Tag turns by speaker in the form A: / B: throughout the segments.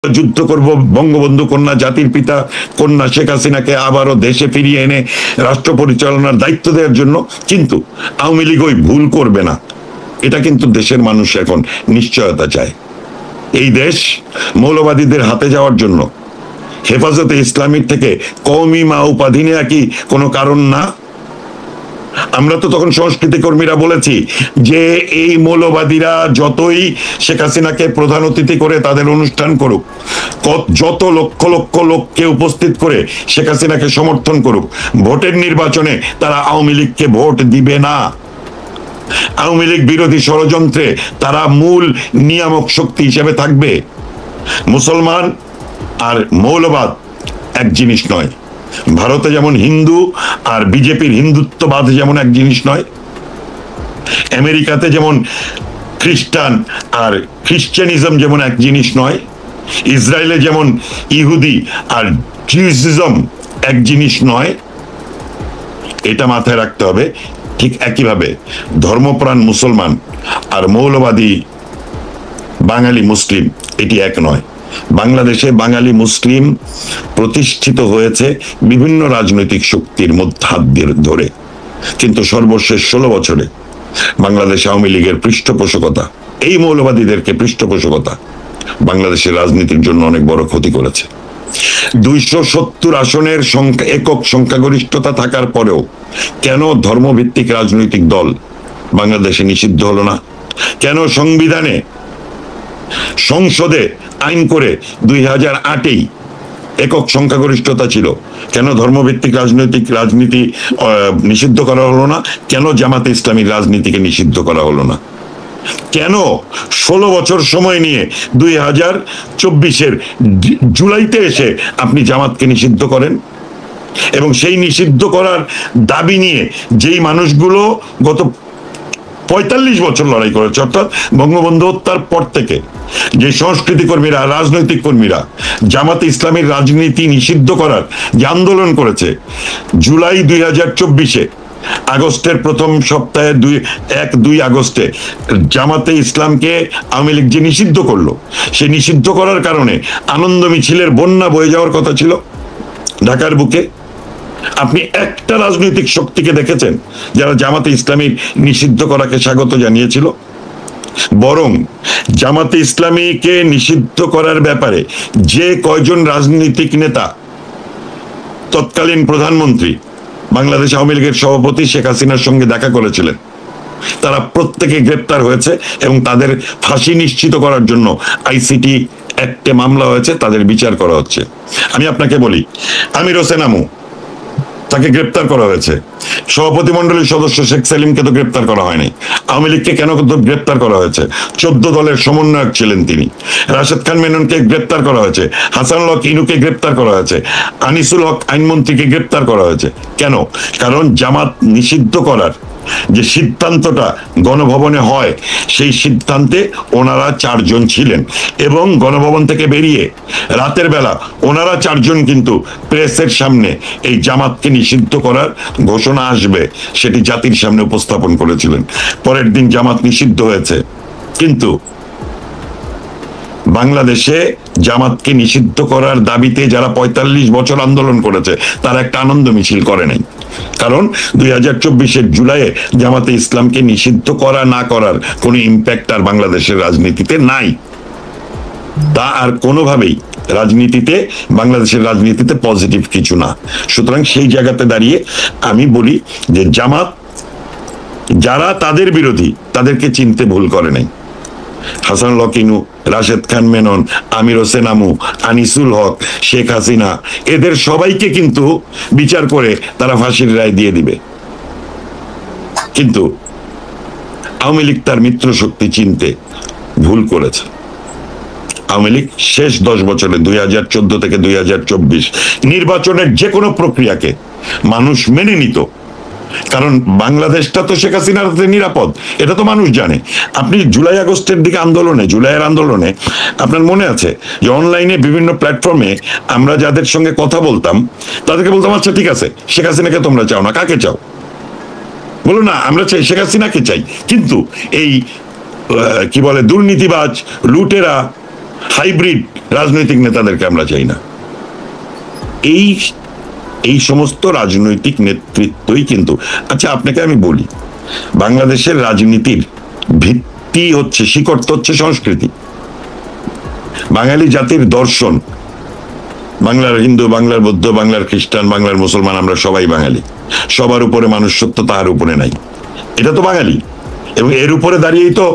A: যুদ্ধ করব, বঙ্গবন্ধু কন্যা জাতির পিতা কন্যা শেখ হাসিনাকে আবারও দেশে ফিরিয়ে এনে রাষ্ট্র পরিচালনার দায়িত্ব দেওয়ার জন্য। কিন্তু আওয়ামী লীগ ওই ভুল করবে না, এটা কিন্তু দেশের মানুষ এখন নিশ্চয়তা চায়। এই দেশ মৌলবাদীদের হাতে যাওয়ার জন্য হেফাজতে ইসলামিক থেকে কওমি মা উপাধি নেয়া কি কোনো কারণ না? আমরা তো তখন সংস্কৃতি কর্মীরা বলেছি যে এই মৌলবাদীরা যতই শেখ হাসিনাকে প্রধান অতিথি করে তাদের অনুষ্ঠান করুক, যত লক্ষ লক্ষ লোককে উপস্থিত করে শেখ হাসিনাকে সমর্থন করুক, ভোটের নির্বাচনে তারা আওয়ামী লীগকে ভোট দিবে না। আওয়ামী লীগ বিরোধী ষড়যন্ত্রে তারা মূল নিয়ামক শক্তি হিসেবে থাকবে। মুসলমান আর মৌলবাদ এক জিনিস নয়। ভারতে যেমন হিন্দু আর বিজেপির হিন্দুত্ববাদ যেমন এক জিনিস নয়, আমেরিকাতে যেমন খ্রিস্টান আর খ্রিশ্চানিজম যেমন এক জিনিস নয়, ইসরায়েলে যেমন ইহুদি আর জিউসিজম এক জিনিস নয়, এটা মাথায় রাখতে হবে। ঠিক একইভাবে ধর্মপ্রাণ মুসলমান আর মৌলবাদী বাঙালি মুসলিম এটি এক নয়। বাংলাদেশে বাঙালি মুসলিম প্রতিষ্ঠিত হয়েছে বিভিন্ন রাজনৈতিক শক্তির মধ্যে হাত ধরে, কিন্তু সর্বশেষ 16 বছরে বাংলাদেশ আওয়ামী লীগের পৃষ্ঠপোষকতা, এই মৌলবাদীদেরকে পৃষ্ঠপোষকতা বাংলাদেশের রাজনীতির জন্য অনেক বড় ক্ষতি করেছে। 270 আসনের একক সংখ্যাগরিষ্ঠতা থাকার পরেও কেন ধর্মভিত্তিক রাজনৈতিক দল বাংলাদেশে নিষিদ্ধ হলো না? কেন সংবিধানে সংসদে আইন করে 2008-এই একক সংখ্যাগরিষ্ঠতা ছিল, কেন ধর্মভিত্তিক রাজনীতি নিষিদ্ধ করা হলো না? কেন জামাতে ইসলামী রাজনীতিকে নিষিদ্ধ করা হলো না? কেন 16 বছর সময় নিয়ে 2024-এর জুলাইতে এসে আপনি জামাতকে নিষিদ্ধ করেন? এবং সেই নিষিদ্ধ করার দাবি নিয়ে যেই মানুষগুলো গত 45 বছর লড়াই করেছে, অর্থাৎ বঙ্গবন্ধু হত্যার পর থেকে যে সংস্কৃতি কর্মীরা, রাজনৈতিক কর্মীরা জামাতে ইসলামের রাজনীতি নিষিদ্ধ করার যে আন্দোলন করেছে, জুলাই 2024-এ আগস্টের প্রথম সপ্তাহে 1-2 আগস্টে জামাতে ইসলামকে আওয়ামী লীগ যে নিষিদ্ধ করলো, সে নিষিদ্ধ করার কারণে আনন্দ মিছিলের বন্যা বয়ে যাওয়ার কথা ছিল ঢাকার বুকে। আপনি একটা রাজনৈতিক শক্তিকে দেখেছেন যারা জামাতে ইসলামীর নিষিদ্ধ করাকে স্বাগত জানিয়েছিল? বরং জামাতে ইসলামীকে নিষিদ্ধ করার ব্যাপারে যে কয়জন রাজনৈতিক নেতা তৎকালীন প্রধানমন্ত্রী বাংলাদেশ আওয়ামী লীগের সভাপতি শেখ হাসিনার সঙ্গে দেখা করেছিলেন, তারা প্রত্যেকে গ্রেপ্তার হয়েছে এবং তাদের ফাঁসি নিশ্চিত করার জন্য আইসিটি অ্যাক্টে মামলা হয়েছে, তাদের বিচার করা হচ্ছে। আমি আপনাকে বলি, আমির হোসেন আমু, তাকে গ্রেপ্তার করা হয়েছে। সভাপতি মন্ডলীর সদস্য শেখ সেলিমকে তো গ্রেপ্তার করা হয়নি। আওয়ামী লীগকে কেন গ্রেপ্তার করা হয়েছে? 14 দলের সমন্বয়ক ছিলেন তিনি। রাশেদ খান মেননকে গ্রেপ্তার করা হয়েছে, হাসানুল হক ইনুকে গ্রেপ্তার করা হয়েছে, আনিসুল হক আইনমন্ত্রীকে গ্রেপ্তার করা হয়েছে। কেন? কারণ জামাত নিষিদ্ধ করার যে সিদ্ধান্তটা গণভবনে হয়, সেই সিদ্ধান্তে ওনারা 4 জন ছিলেন এবং গণভবন থেকে বেরিয়ে রাতের বেলা ওনারা 4 জন কিন্তু প্রেসের সামনে এই জামাতকে নিষিদ্ধ করার ঘোষণা আসবে সেটি জাতির সামনে উপস্থাপন করেছিলেন। পরের দিন জামাত নিষিদ্ধ হয়েছে, কিন্তু বাংলাদেশে জামাতকে নিষিদ্ধ করার দাবিতে যারা 45 বছর আন্দোলন করেছে তারা একটা আনন্দ মিছিল করে নাই। কারণ 2024-এর জুলাইয়ে জামাতে ইসলামকে নিষিদ্ধ করা না করার কোনো ইম্প্যাক্ট আর বাংলাদেশের রাজনীতিতে নাই। তা আর কোনোভাবেই বাংলাদেশের রাজনীতিতে পজিটিভ কিছু না। সুতরাং সেই জায়গাতে দাঁড়িয়ে আমি বলি যে জামাত যারা তাদের বিরোধী তাদেরকে চিনতে ভুল করে নাই। হাসানুল হক ইনু, রাশেদ খান মেনন, আমির হোসেন আমু, আনিসুল হক, শেখ হাসিনা, এদের সবাইকে কিন্তু বিচার করে তারা ফাঁসির রায় দিয়ে দিবে। কিন্তু আওয়ামী লীগ তার মিত্র শক্তি চিনতে ভুল করেছে। আওয়ামী লীগ শেষ 10 বছরে 2014 থেকে 2024 নির্বাচনের যে কোনো প্রক্রিয়াকে মানুষ মেনে নিত, কারণ বাংলাদেশটা তো শেখ হাসিনার হাতে নিরাপদ, এটা তো মানুষ জানে। আপনি জুলাই আগস্টের দিকে জুলাইয়ের আন্দোলনে আপনার মনে আছে যে অনলাইনে বিভিন্ন প্ল্যাটফর্মে আমরা যাদের সঙ্গে কথা বলতাম তাদেরকে বলতাম, আচ্ছা ঠিক আছে, শেখ হাসিনাকে তোমরা চাও না, কাকে চাও? বলো না, আমরা চাই শেখ হাসিনাকে চাই। কিন্তু এই কি বলে দুর্নীতিবাজ, লুটেরা, হাইব্রিড রাজনৈতিক নেতাদেরকে আমরা চাই না। এই এই সমস্ত রাজনৈতিক নেতৃত্বই কিন্তু, আচ্ছা আপনাকে আমি বলি, বাংলাদেশের রাজনীতির ভিত্তি হচ্ছে, শিকড় হচ্ছে সংস্কৃতি। বাঙালি জাতির দর্শন, বাংলার হিন্দু, বাংলার বৌদ্ধ, বাংলার খ্রিস্টান, বাংলার মুসলমান, আমরা সবাই বাঙালি। সবার উপরে মনুষ্যত্ব, তাহার উপরে নাই, এটা তো বাঙালি। এবং এর উপরে দাঁড়িয়েই তো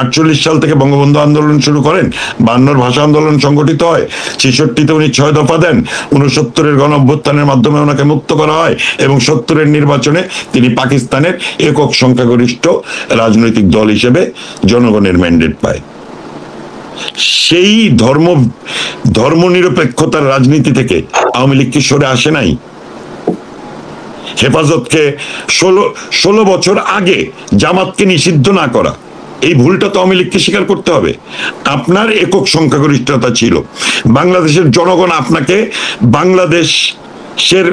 A: 48 সাল থেকে বঙ্গবন্ধু আন্দোলন শুরু করেন, 52 ভাষা আন্দোলন সংগঠিত হয়, 66-তে উনি 6 দফা দেন, 69-এর গণ অভ্যুত্থানের মাধ্যমে ওনাকে মুক্ত করা হয়, এবং 70-এর নির্বাচনে তিনি পাকিস্তানের একক সংখ্যাগরিষ্ঠ রাজনৈতিক দল হিসেবে জনগণের ম্যান্ডেট পায়। সেই ধর্মনিরপেক্ষতার রাজনীতি থেকে আওয়ামী লীগ কি সরে আসে নাই? হেফাজতকে 16 বছর আগে জামাতকে নিষিদ্ধ না করা, এই ভুলটা তো আওয়ামী লীগকে স্বীকার করতে হবে। আপনার একক সংখ্যাগরিষ্ঠতা ছিল, বাংলাদেশের জনগণ আপনাকে বাংলাদেশের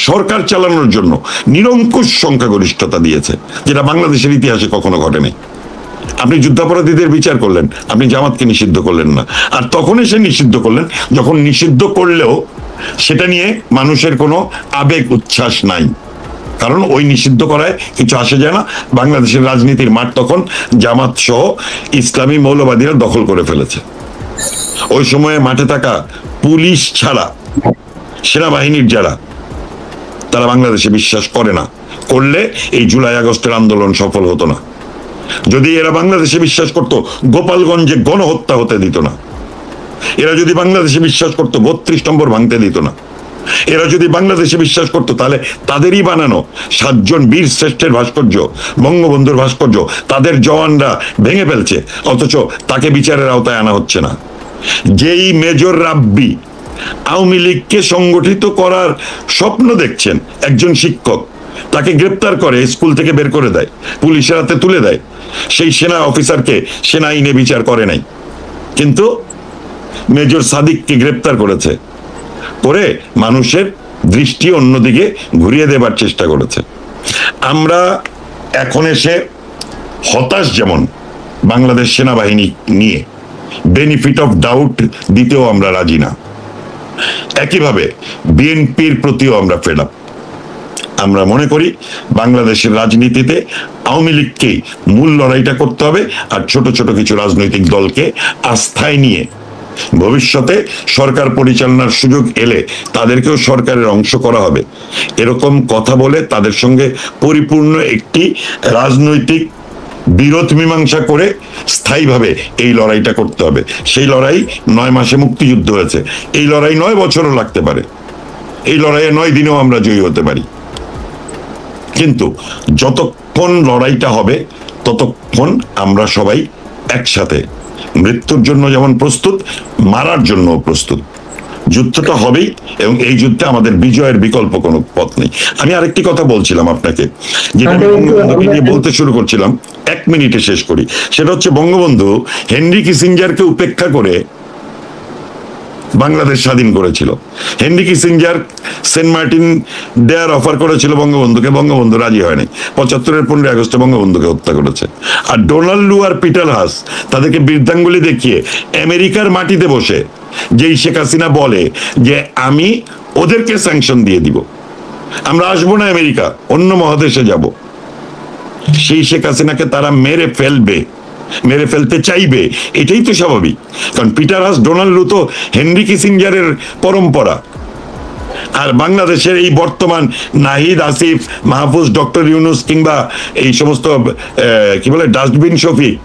A: সরকার চালানোর জন্য নিরঙ্কুশ সংখ্যাগরিষ্ঠতা দিয়েছে, যেটা বাংলাদেশের ইতিহাসে কখনো ঘটেনি। আপনি যুদ্ধাপরাধীদের বিচার করলেন, আপনি জামাতকে নিষিদ্ধ করলেন না। আর তখন এসে নিষিদ্ধ করলেন যখন নিষিদ্ধ করলেও সেটা নিয়ে মানুষের কোনো আবেগ উচ্ছ্বাস নাই, কারণ ওই নিষিদ্ধ করায় কিছু আসে যায় না। বাংলাদেশের রাজনীতির মাঠ তখন জামাত সহ ইসলামী মৌলবাদীরা দখল করে ফেলেছে। ওই সময়ে মাঠে থাকা পুলিশ ছাড়া সেনাবাহিনীর যারা, তারা বাংলাদেশে বিশ্বাস করে না, করলে এই জুলাই আগস্টের আন্দোলন সফল হতো না। যদি এরা বাংলাদেশে বিশ্বাস করত, গোপালগঞ্জে গণহত্যা হতে দিত না। এরা যদি বাংলাদেশে বিশ্বাস করত, 32 নম্বর ভাঙতে দিত না। এরা যদি বাংলাদেশে বিশ্বাস করত, তাহলে তাদেরই বানানো 7 জন বীর শ্রেষ্ঠের ভাস্কর্য, বঙ্গবন্ধুর ভাস্কর্য, তাদের জওয়ানরা ভেঙে ফেলছে, অথচ তাকে বিচারের আওতায় আনা হচ্ছে না। যেই মেজর রাব্বি আওয়ামী লীগকে সংগঠিত করার স্বপ্ন দেখছেন, একজন শিক্ষক, তাকে গ্রেপ্তার করে স্কুল থেকে বের করে দেয়, পুলিশের হাতে তুলে দেয়। সেই সেনা অফিসারকে সেনা আইনে বিচার করে নাই, কিন্তু মেজর সাদিককে গ্রেপ্তার করেছে, করে মানুষের দৃষ্টি অন্যদিকে ঘুরিয়ে দেবার চেষ্টা করেছে। আমরা এখন এসে হতাশ, যেমন বাংলাদেশ সেনাবাহিনী নিয়ে বেনিফিট অফ ডাউট দিতেও আমরা রাজি না, একইভাবে বিএনপির প্রতিও আমরা ফেড আপ। আমরা মনে করি বাংলাদেশের রাজনীতিতে আওয়ামী লীগকেই মূল লড়াইটা করতে হবে, আর ছোট ছোট কিছু রাজনৈতিক দলকে আস্থায় নিয়ে ভবিষ্যতে সরকার পরিচালনার সুযোগ এলে তাদেরকেও সরকারের অংশ করা হবে, এরকম কথা বলে তাদের সঙ্গে পরিপূর্ণ একটি রাজনৈতিক বিরোধ মীমাংসা করে স্থায়ীভাবে এই লড়াইটা করতে হবে। সেই লড়াই 9 মাসে মুক্তিযুদ্ধ হয়েছে, এই লড়াই 9 বছরও লাগতে পারে, এই লড়াইয়ে 9 দিনেও আমরা জয়ী হতে পারি। কিন্তু যতক্ষণ লড়াইটা হবে ততক্ষণ আমরা সবাই একসাথে মৃত্যুর জন্য যেমন প্রস্তুত, মারার জন্য প্রস্তুত। যুদ্ধটা হবেই, এবং এই যুদ্ধে আমাদের বিজয়ের বিকল্প কোনো পথ নেই। আমি আরেকটি কথা বলছিলাম আপনাকে, যেটা বঙ্গবন্ধুকে নিয়ে বলতে শুরু করছিলাম, 1 মিনিটে শেষ করি। সেটা হচ্ছে বঙ্গবন্ধু হেনরি কিসিঞ্জারকে উপেক্ষা করে বাংলাদেশ স্বাধীন করেছিল। হেনরি কিসিঞ্জার সেন্ট মার্টিন দেয়ার অফার করেছিল বঙ্গবন্ধুকে, বঙ্গবন্ধু রাজি হয়নি। 75-এর 15 আগস্টে বঙ্গবন্ধুকে হত্যা করেছে। আর ডোনাল্ড লু আর পিটার হাস তাদেরকে বৃদ্ধাঙ্গুলি দেখিয়ে আমেরিকার মাটিতে বসে যেই শেখ হাসিনা বলে যে আমি ওদেরকে স্যাংশন দিয়ে দিব, আমরা আসবো না আমেরিকা, অন্য মহাদেশে যাব, সেই শেখ হাসিনাকে তারা মেরে ফেলবে, মেরে ফেলতে চাইবে, এটাই তো স্বাভাবিক। কারণ পিটার হাস, ডোনাল্ড লু তো হেনরি কিসিঞ্জারের পরম্পরা। আর বাংলাদেশের এই বর্তমান নাহিদ, আসিফ, মাহফুজ, ডক্টর ইউনুস কিংবা এই সমস্ত কি বলে ডাস্টবিন শফিক,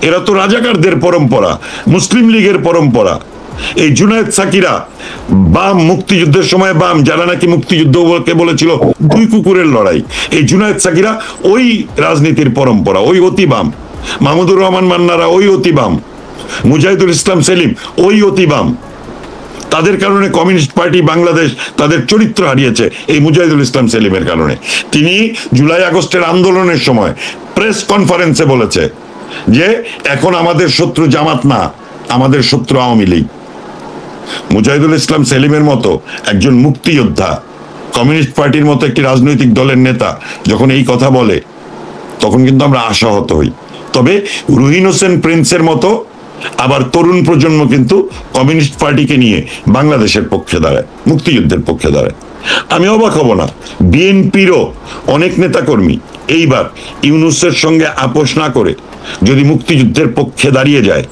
A: এরা তো রাজাকারদের পরম্পরা, মুসলিম লীগের পরম্পরা। এই জুনায়েদ সাকিরা বাম, মুক্তিযুদ্ধের সময় বাম, যারা নাকি মুক্তিযুদ্ধকে বলেছিল 2 কুকুরের লড়াই, এই জুনায়েদ সাকিরা ওই রাজনীতির পরম্পরা, ওই অতি বাম। মাহমুদুর রহমান মান্নারা ওই অতি বাম, মুজাহিদুল ইসলাম সেলিম ওই অতি বাম। তাদের কারণে কমিউনিস্ট পার্টি বাংলাদেশ তাদের চরিত্র হারিয়েছে, এই মুজাহিদুল ইসলাম সেলিমের কারণে। তিনি জুলাই আগস্টের আন্দোলনের সময় প্রেস কনফারেন্সে বলেছে যে এখন আমাদের শত্রু জামাত না, আমাদের শত্রু আওয়ামী লীগ। মুজাহিদুল ইসলাম সেলিমের মতো একজন মুক্তিযোদ্ধা, কমিউনিস্ট পার্টির মতো একটি রাজনৈতিক দলের নেতা যখন এই কথা বলে, তখন কিন্তু আমরা আশাহত হই। তবে রুহিন হোসেন প্রিন্সের মতো আবার তরুণ প্রজন্ম কিন্তু কমিউনিস্ট পার্টিকে নিয়ে বাংলাদেশের পক্ষে দাঁড়ায়, মুক্তিযুদ্ধের পক্ষে দাঁড়ায়। আমি অবাক হব না, বিএনপিরও অনেক নেতাকর্মী এইবার ইউনূসের সঙ্গে আপোষ না করে যদি মুক্তিযুদ্ধের পক্ষে দাঁড়িয়ে যায়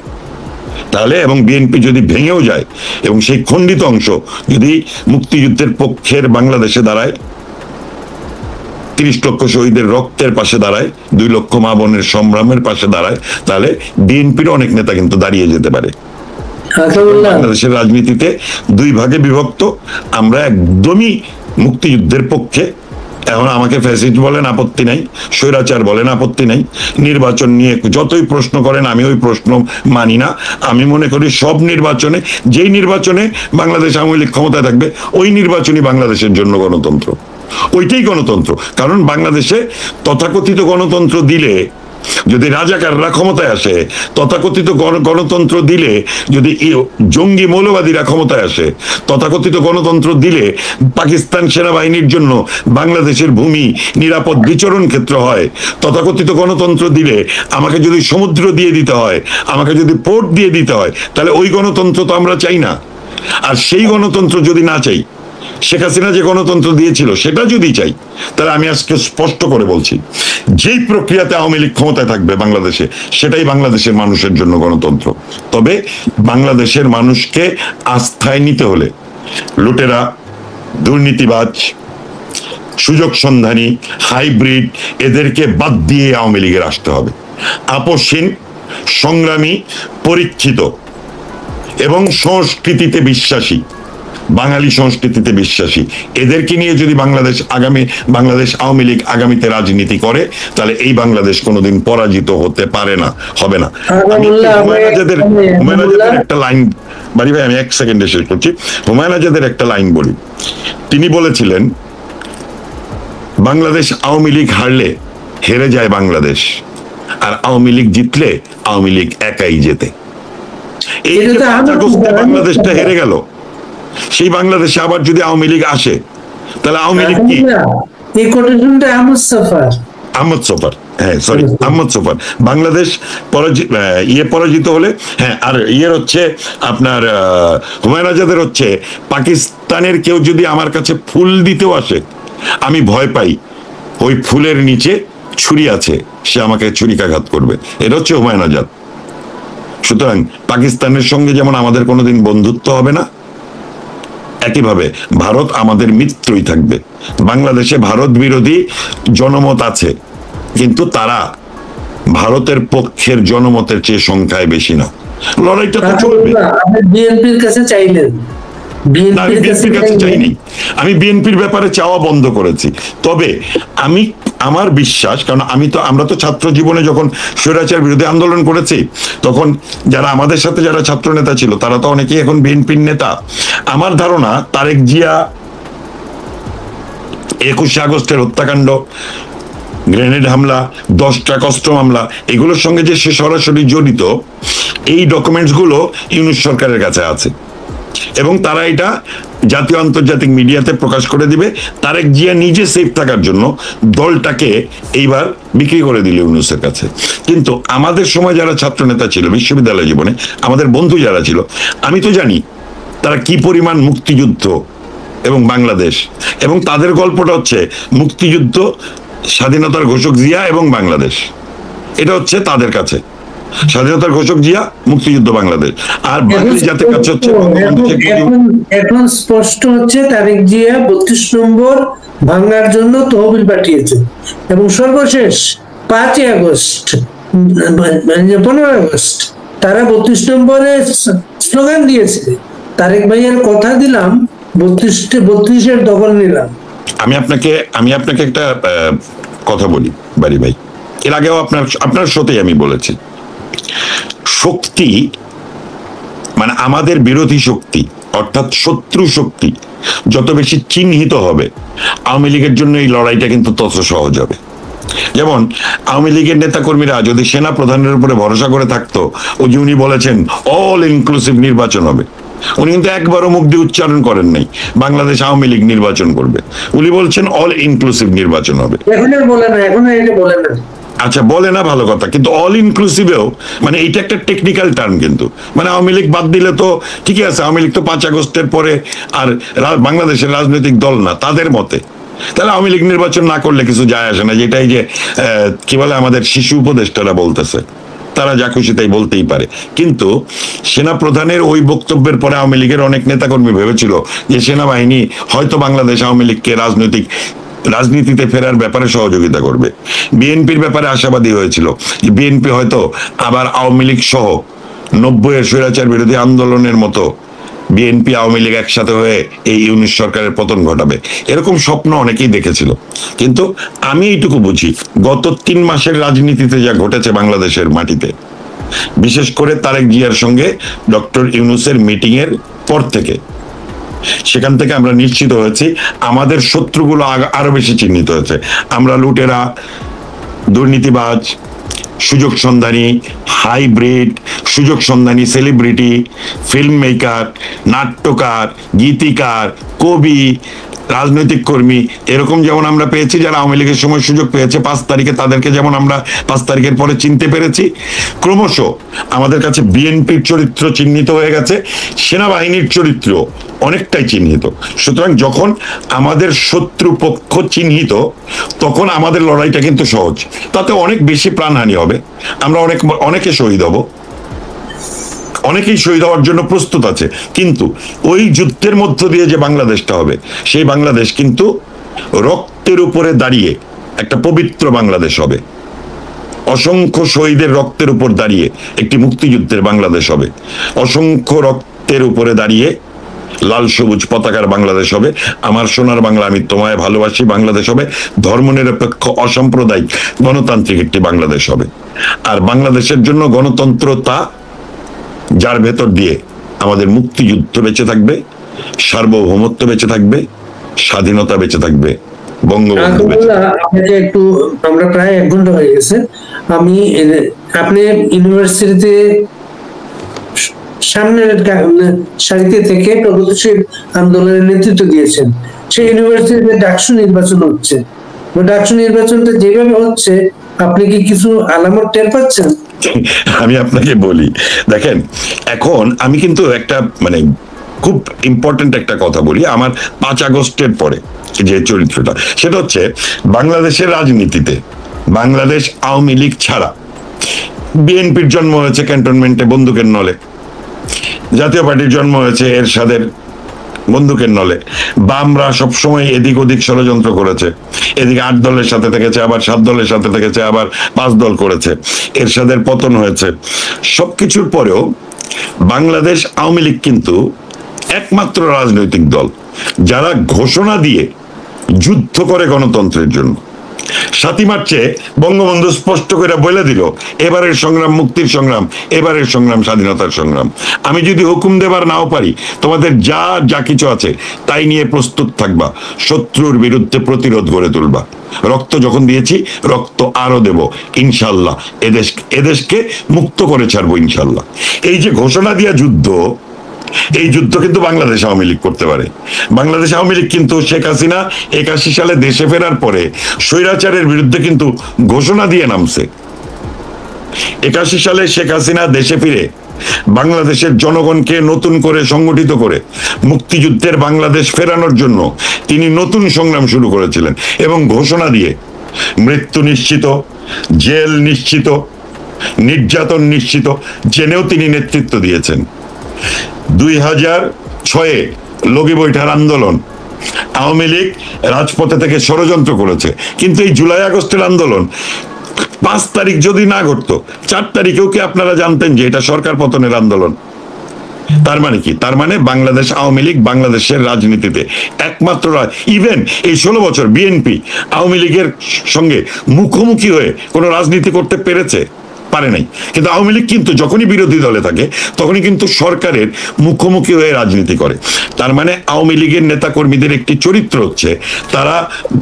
A: তাহলে, এবং বিএনপি যদি ভেঙেও যায় এবং সেই খণ্ডিত অংশ যদি মুক্তিযুদ্ধের পক্ষের বাংলাদেশে দাঁড়ায়, 30 লক্ষ শহীদের রক্তের পাশে দাঁড়ায়, 2 লক্ষ মা বোনের সংগ্রামের পাশে দাঁড়ায়, তাহলে বিএনপির অনেক নেতা কিন্তু দাঁড়িয়ে যেতে পারে। বাংলাদেশের রাজনীতিতে 2 ভাগে বিভক্ত, আমরা একদমই মুক্তিযুদ্ধের পক্ষে। এখন আমাকে ফ্যাসিস্ট বলেন আপত্তি নাই, স্বৈরাচার বলেন আপত্তি নাই, নির্বাচন নিয়ে যতই প্রশ্ন করেন আমি ওই প্রশ্ন মানি না। আমি মনে করি সব নির্বাচনে, যেই নির্বাচনে বাংলাদেশ আওয়ামী লীগ ক্ষমতায় থাকবে ওই নির্বাচনই বাংলাদেশের জন্য গণতন্ত্র, ওইটাই গণতন্ত্র। কারণ বাংলাদেশে তথাকথিত গণতন্ত্র দিলে, যদি রাজাকাররা ক্ষমতায় আসে, তথাকথিত গণতন্ত্র দিলে, যদি জঙ্গি মৌলবাদীরা ক্ষমতায় আসে, তথাকথিত গণতন্ত্র দিলে পাকিস্তান সেনাবাহিনীর জন্য বাংলাদেশের ভূমি নিরাপদ বিচরণ ক্ষেত্র হয়, তথাকথিত গণতন্ত্র দিলে আমাকে যদি সমুদ্র দিয়ে দিতে হয়, আমাকে যদি পোর্ট দিয়ে দিতে হয়, তাহলে ওই গণতন্ত্র তো আমরা চাই না। আর সেই গণতন্ত্র যদি না চাই, শেখ হাসিনা যে গণতন্ত্র দিয়েছিল সেটা যদি চাই, তাহলে আমি আজকে স্পষ্ট করে বলছি, যেই প্রক্রিয়াতে আওয়ামী লীগ ক্ষমতায় থাকবে বাংলাদেশে, সেটাই বাংলাদেশের মানুষের জন্য গণতন্ত্র। তবে বাংলাদেশের মানুষকে আস্থায় নিতে হলে লুটেরা, দুর্নীতিবাজ, সুযোগ সন্ধানী, হাইব্রিড, এদেরকে বাদ দিয়ে আওয়ামী লীগের আসতে হবে। আপসহীন, সংগ্রামী, পরীক্ষিত এবং সংস্কৃতিতে বিশ্বাসী, বাঙালি সংস্কৃতিতে বিশ্বাসী, এদেরকে নিয়ে যদি বাংলাদেশ আওয়ামী লীগ আগামীতে রাজনীতি করে, তাহলে এই বাংলাদেশ কোনোদিন পরাজিত হতে পারে না, হবে না। হুমায়ুন আজাদের একটা লাইন, বাড়ি ভাই আমি 1 সেকেন্ডে শেষ করছি। হুমায়ুন আজাদের একটা লাইন বলি, তিনি বলেছিলেন, বাংলাদেশ আওয়ামী লীগ হারলে হেরে যায় বাংলাদেশ, আর আওয়ামী লীগ জিতলে আওয়ামী লীগ একাই জেতে। এই বাংলাদেশটা হেরে গেল, সেই বাংলাদেশে আবার যদি আওয়ামী লীগ আসে, তাহলে আওয়ামী লীগ কি? আহমদ সফর, হ্যাঁ সরি, আহমদ সফর। বাংলাদেশ পরাজিত হলে, হ্যাঁ, আর হচ্ছে আপনার হুমায়ুন আজাদের হচ্ছে, পাকিস্তানের কেউ যদি আমার কাছে ফুল দিতেও আসে, আমি ভয় পাই ওই ফুলের নিচে ছুরি আছে, সে আমাকে ছুরিকাঘাত করবে। এটা হচ্ছে হুমায়ুন আজাদ। সুতরাং পাকিস্তানের সঙ্গে যেমন আমাদের কোনোদিন বন্ধুত্ব হবে না, একইভাবে ভারত আমাদের মিত্রই থাকবে। বাংলাদেশে ভারত বিরোধী জনমত আছে, কিন্তু তারা ভারতের পক্ষের জনমতের চেয়ে সংখ্যায় বেশি না। লড়াইটা তো চলবে।
B: বিএনপির কাছে চাইলেন?
A: বিএনপির কাছে চাইনি, আমি বিএনপির ব্যাপারে চাওয়া বন্ধ করেছি। তবে আমার বিশ্বাস, কারণ আমরা তো ছাত্র জীবনে যখন স্বৈরাচার বিরোধী আন্দোলন করেছি, তখন যারা আমাদের সাথে যারা ছাত্র নেতা ছিল, তারা তো অনেকেই এখন বিএনপির নেতা। আমার ধারণা তারেক জিয়া 21শে আগস্টের হত্যাকাণ্ড, গ্রেনেড হামলা, 10টা কষ্ট মামলা, এগুলোর সঙ্গে যে সে সরাসরি জড়িত, এই ডকুমেন্টস গুলো ইউনূস সরকারের কাছে আছে এবং তারা এটা জাতীয় আন্তর্জাতিক মিডিয়াতে প্রকাশ করে দিবে। তারেক জিয়া নিজে সেফ থাকার জন্য দলটাকে এইবার বিক্রি করে দিল ইউনূসের কাছে। কিন্তু আমাদের সময় যারা ছাত্র নেতা ছিল বিশ্ববিদ্যালয় জীবনে, আমাদের বন্ধু যারা ছিল, আমি তো জানি তারা কি পরিমাণ মুক্তিযুদ্ধ এবং বাংলাদেশ, এবং তাদের গল্পটা হচ্ছে মুক্তিযুদ্ধ, স্বাধীনতার ঘোষক জিয়া এবং বাংলাদেশ। এটা হচ্ছে তাদের কাছে স্বাধীনতার ঘোষক জিয়া, মুক্তিযুদ্ধ, বাংলাদেশ। আর বাঙালি জাতির কাছে হচ্ছে
B: এখন স্পষ্ট হচ্ছে তারেক জিয়া 32 নম্বর ভাঙার জন্য তহবিল পাঠিয়েছে, এবং সর্বশেষ 5 আগস্ট 15 আগস্ট তারা 32 নম্বরে স্লোগান দিয়েছে, তারেক ভাইয়ের কথা দিলাম 32-এর দখল নিলাম।
A: আমি আপনাকে একটা কথা বলি বাড়ি ভাই, এর আগেও আপনার সাথেই আমি বলেছি, শক্তি মানে আমাদের বিরোধী শক্তি, অর্থাৎ শত্রু শক্তি যত বেশি চিহ্নিত হবে, আওয়ামী লীগের জন্য এই লড়াইটা কিন্তু তত সহজ হবে। যেমন আওয়ামী লীগের নেতা কর্মীরা যদি সেনা প্রধানের উপরে ভরসা করে থাকতো, উনি বলেছেন অল ইনক্লুসিভ নির্বাচন হবে, উনি কিন্তু একবারও মুখ দিয়ে উচ্চারণ করেন নাই বাংলাদেশ আওয়ামী লীগ নির্বাচন করবে, উনি বলছেন অল ইনক্লুসিভ নির্বাচন হবে। আচ্ছা বলে না, ভালো কথা, কিন্তু অল ইনক্লুসিভেও মানে এইটা একটা টেকনিক্যাল টার্ম, কিন্তু মানে আওয়ামী লীগ বাদ দিলে তো ঠিকই আছে, আওয়ামী লীগ তো 5 আগস্টের পরে আর বাংলাদেশের রাজনৈতিক দল না তাদের মতে। তাহলে আওয়ামী লীগ নির্বাচন না করলে কিছু যায় আসে না, যেটাই যে কি বলে আমাদের শিশু উপদেষ্টারা বলতেছে, তারা যা খুশি তাই বলতেই পারে। কিন্তু সেনা প্রধানের ওই বক্তব্যের পরে আওয়ামী লীগের অনেক নেতাকর্মী ভেবেছিল যে সেনাবাহিনী হয়তো বাংলাদেশ আওয়ামী লীগকে রাজনীতিতে ফেরার ব্যাপারে সহযোগিতা করবে। বিএনপির ব্যাপারে আশাবাদী হয়েছিল যে বিএনপি হয়তো আবার আওয়ামী লীগ সহ 90-এর স্বৈরাচার বিরোধী আন্দোলনের মতো বিএনপি আওয়ামী লীগ একসাথে হয়ে এই ইউনিট সরকারের পতন ঘটাবে, এরকম স্বপ্ন অনেকেই দেখেছিল। কিন্তু আমি এইটুকু বুঝি, গত 3 মাসের রাজনীতিতে যা ঘটেছে বাংলাদেশের মাটিতে, বিশেষ করে তারেক জিয়ার সঙ্গে ডক্টর ইউনূসের মিটিং এর পর থেকে, সেখান থেকে আমরা নিশ্চিত হয়েছি আমাদের শত্রুগুলো আরো বেশি চিহ্নিত হয়েছে। আমরা লুটেরা, দুর্নীতিবাজ, সুযোগ সন্ধানী, হাইব্রিড, সুযোগ সন্ধানী সেলিব্রিটি, ফিল্ম মেকার, নাট্যকার, গীতিকার, কবি, রাজনৈতিক কর্মী, এরকম যেমন আমরা পেয়েছি যারা আওয়ামী লীগের সময় সুযোগ পেয়েছে 5 তারিখে, তাদেরকে যেমন আমরা 5 তারিখের পরে চিনতে পেরেছি, ক্রমশ আমাদের কাছে বিএনপির চরিত্র চিহ্নিত হয়ে গেছে, সেনাবাহিনীর চরিত্র অনেকটাই চিহ্নিত। সুতরাং যখন আমাদের শত্রুপক্ষ চিহ্নিত, তখন আমাদের লড়াইটা কিন্তু সহজ, তাতে অনেক বেশি প্রাণহানি হবে, আমরা অনেকে শহীদ হব, অনেকেই শহীদ হওয়ার জন্য প্রস্তুত আছে। কিন্তু ওই যুদ্ধের মধ্য দিয়ে যে বাংলাদেশটা হবে, সেই বাংলাদেশ কিন্তু রক্তের উপরে দাঁড়িয়ে একটা পবিত্র বাংলাদেশ হবে, অসংখ্য শহীদের রক্তের উপর দাঁড়িয়ে একটি মুক্তিযুদ্ধের বাংলাদেশ হবে, অসংখ্য রক্তের উপরে দাঁড়িয়ে লাল সবুজ পতাকার বাংলাদেশ হবে, আমার সোনার বাংলা আমি তোমায় ভালোবাসি বাংলাদেশ হবে, ধর্মনিরপেক্ষ অসাম্প্রদায়িক গণতান্ত্রিক একটি বাংলাদেশ হবে। আর বাংলাদেশের জন্য গণতন্ত্রতা যার ভেতর দিয়ে আমাদের মুক্তিযুদ্ধ বেঁচে থাকবে, সার্বভৌমত্ব বেঁচে থাকবে, স্বাধীনতা বেঁচে থাকবে, বঙ্গবন্ধু বেঁচে থাকবে।
B: একটু আমরা প্রায় 1 ঘন্টা হয়ে গেছে। আপনি ইউনিভার্সিটিতে সামনের সারিতে থেকে প্রগতিশীল আন্দোলনের নেতৃত্ব দিয়েছেন, সেই ইউনিভার্সিটিতে ডাকসু নির্বাচন হচ্ছে, ডাকসু নির্বাচনটা যেভাবে হচ্ছে আপনি কি কিছু আলামত টের পাচ্ছেন?
A: আমি আপনাকে বলি, দেখেন এখন আমি কিন্তু একটা মানে খুব ইম্পর্টেন্ট একটা কথা বলি, আমার 5 আগস্টের পরে যে চরিত্রটা, সেটা হচ্ছে বাংলাদেশের রাজনীতিতে বাংলাদেশ আওয়ামী লীগ ছাড়া বিএনপির জন্ম হয়েছে ক্যান্টনমেন্টে বন্দুকের নলে, জাতীয় পার্টির জন্ম হয়েছে এরশাদের বন্দুকের নলে, বামরা সবসময় এদিক ওদিক ষড়যন্ত্র করেছে, এদিকে 8 দলের সাথে থেকেছে, আবার 7 দলের সাথে থেকেছে, আবার 5 দল করেছে, এরশাদের পতন হয়েছে। সবকিছুর পরেও বাংলাদেশ আওয়ামী লীগ কিন্তু একমাত্র রাজনৈতিক দল যারা ঘোষণা দিয়ে যুদ্ধ করে গণতন্ত্রের জন্য। 7ই মার্চে বঙ্গবন্ধু স্পষ্ট করে বলে দিল, এবারের সংগ্রাম মুক্তির সংগ্রাম, এবারের সংগ্রাম স্বাধীনতার সংগ্রাম। আমি যদি হুকুম দেবার নাও পারি, তোমাদের যা যা কিছু আছে তাই নিয়ে প্রস্তুত থাকবা, শত্রুর বিরুদ্ধে প্রতিরোধ গড়ে তুলবা, রক্ত যখন দিয়েছি রক্ত আরো দেব ইনশাল্লাহ, এদেশকে মুক্ত করে ছাড়বো ইনশাল্লাহ। এই যে ঘোষণা দিয়া যুদ্ধ, এই যুদ্ধ কিন্তু বাংলাদেশ আওয়ামী লীগ করতে পারে। বাংলাদেশ আওয়ামী লীগ কিন্তু শেখ হাসিনা 81 সালে দেশে ফেরার পরে স্বৈরাচারের বিরুদ্ধে কিন্তু ঘোষণা দিয়ে নামছে। 81 সালে শেখ হাসিনা দেশে ফিরে বাংলাদেশের জনগণকে নতুন করে সংগঠিত করে মুক্তিযুদ্ধের বাংলাদেশ ফেরানোর জন্য তিনি নতুন সংগ্রাম শুরু করেছিলেন, এবং ঘোষণা দিয়ে মৃত্যু নিশ্চিত, জেল নিশ্চিত, নির্যাতন নিশ্চিত জেনেও তিনি নেতৃত্ব দিয়েছেন। 2006-এ লগি বৈঠার আন্দোলন, আওয়ামী লীগ রাজপথে থেকে ষড়যন্ত্র করেছে, কিন্তু এই জুলাই আগস্টের আন্দোলন 5 তারিখ যদি না ঘটতো, 4 তারিখেও কি আপনারা জানতেন যে এটা সরকার পতনের আন্দোলন? তার মানে কি? তার মানে বাংলাদেশ আওয়ামী লীগ বাংলাদেশের রাজনীতিতে একমাত্র, ইভেন এই 16 বছর বিএনপি আওয়ামী লীগের সঙ্গে মুখোমুখি হয়ে কোনো রাজনীতি করতে পেরেছে? পারে নাই। কিন্তু আওয়ামী লীগ কিন্তু যখনই বিরোধী দলে থাকে তখনই কিন্তু সরকারের মুখোমুখি হয়ে রাজনীতি করে। তার মানে আওয়ামী লীগের নেতা কর্মীদের একটি চরিত্র হচ্ছে তারা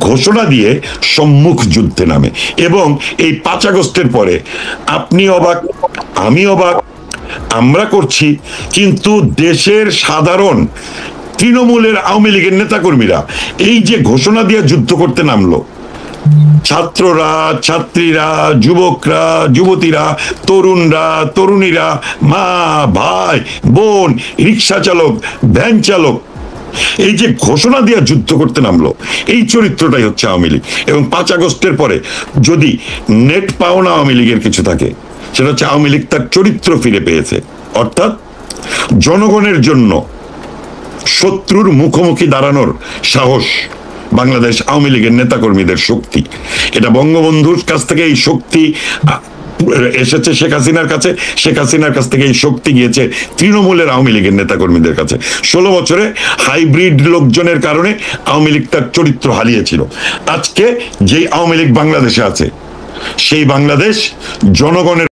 A: ঘোষণা দিয়ে সম্মুখ যুদ্ধে নামে। এবং এই 5 আগস্টের পরে আপনি অবাক, আমি অবাক, আমরা করছি, কিন্তু দেশের সাধারণ তৃণমূলের আওয়ামী লীগের নেতা কর্মীরা এই যে ঘোষণা দিয়ে যুদ্ধ করতে নামলো, ছাত্ররা, ছাত্রীরা, যুবকরা, যুবতীরা, তরুণরা, তরুণীরা, মা, ভাই, বোন, রিক্সা চালক, ভ্যান চালক, এই যে ঘোষণা দিয়ে যুদ্ধ করতে নামলো, এই চরিত্রটাই হচ্ছে আওয়ামী লীগ। এবং 5 আগস্টের পরে যদি নেট পাওনা আওয়ামী লীগের কিছু থাকে, সেটা হচ্ছে আওয়ামী লীগ তার চরিত্র ফিরে পেয়েছে। অর্থাৎ জনগণের জন্য শত্রুর মুখোমুখি দাঁড়ানোর সাহস বাংলাদেশ আওয়ামী লীগের নেতাকর্মীদের শক্তি। এটা বঙ্গবন্ধুর কাছ থেকে এই শক্তি এসেছে শেখ হাসিনার কাছে, শেখ হাসিনার কাছ থেকে এই শক্তি গিয়েছে তৃণমূলের আওয়ামী লীগের নেতাকর্মীদের কাছে। 16 বছরে হাইব্রিড লোকজনের কারণে আওয়ামী লীগ তার চরিত্র হারিয়েছিল। আজকে যেই আওয়ামী লীগ বাংলাদেশে আছে, সেই বাংলাদেশ জনগণের